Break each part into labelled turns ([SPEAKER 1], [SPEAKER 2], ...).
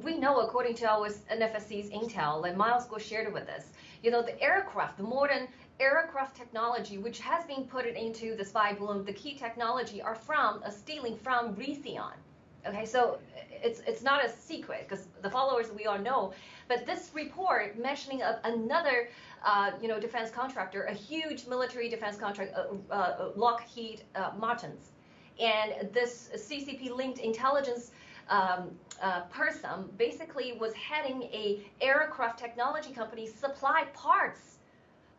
[SPEAKER 1] we know, according to our NFSC's intel, like Miles was shared with us, the aircraft, the modern aircraft technology, which has been put into the spy balloon, the key technology are stealing from Raytheon. Okay, so it's not a secret because the followers we all know. But this report mentioning of another, defense contractor, a huge military defense contract, Lockheed Martin's, and this CCP-linked intelligence person basically was heading a aircraft technology company supply parts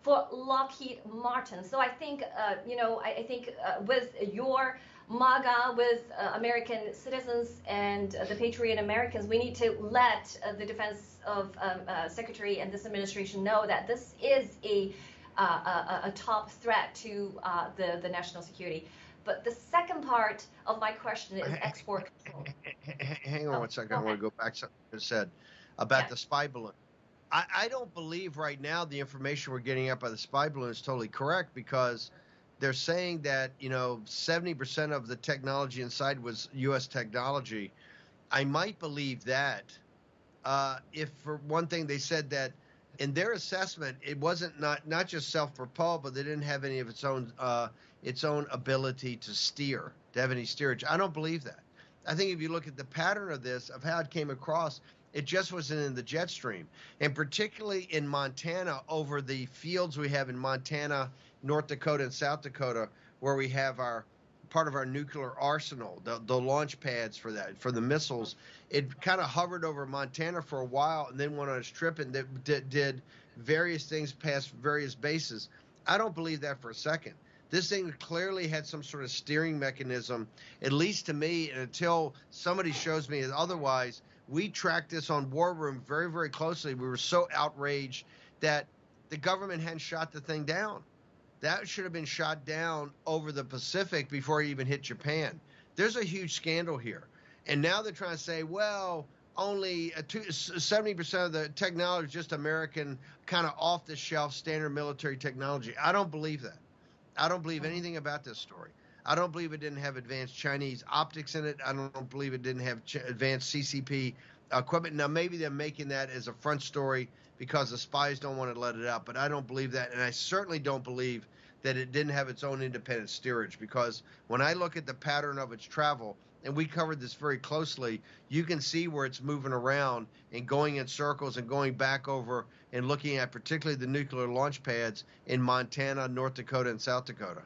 [SPEAKER 1] for Lockheed Martin. So I think, with your MAGA, with American citizens and the Patriot Americans, we need to let the Defense of Secretary and this administration know that this is a top threat to the national security. But the second part of my question is export control.
[SPEAKER 2] Hang on one second. I want to go back to something you said about the spy balloon. I don't believe right now the information we're getting up by the spy balloon is totally correct, because they're saying that 70% of the technology inside was U.S. technology. I might believe that if, for one thing, they said that in their assessment it wasn't not just self-propelled, but they didn't have any of its own ability to steer, to have any steerage. I don't believe that. I think if you look at the pattern of this, of how it came across, it just wasn't in the jet stream. And particularly in Montana, over the fields we have in Montana, North Dakota, and South Dakota, where we have part of our nuclear arsenal, the launch pads for that, for the missiles, it kind of hovered over Montana for a while and then went on its trip and did various things past various bases. I don't believe that for a second. This thing clearly had some sort of steering mechanism, at least to me, and until somebody shows me otherwise. We tracked this on War Room very, very closely. We were so outraged that the government hadn't shot the thing down. That should have been shot down over the Pacific before it even hit Japan. There's a huge scandal here. And now they're trying to say, well, only 70% of the technology is just American, kind of off-the-shelf standard military technology. I don't believe that. I don't believe anything about this story. I don't believe it didn't have advanced Chinese optics in it. I don't believe it didn't have advanced CCP equipment. Now, maybe they're making that as a front story because the spies don't want to let it out, but I don't believe that. And I certainly don't believe that it didn't have its own independent steerage, because when I look at the pattern of its travel, and we covered this very closely, you can see where it's moving around and going in circles and going back over and looking at particularly the nuclear launch pads in Montana, North Dakota, and South Dakota.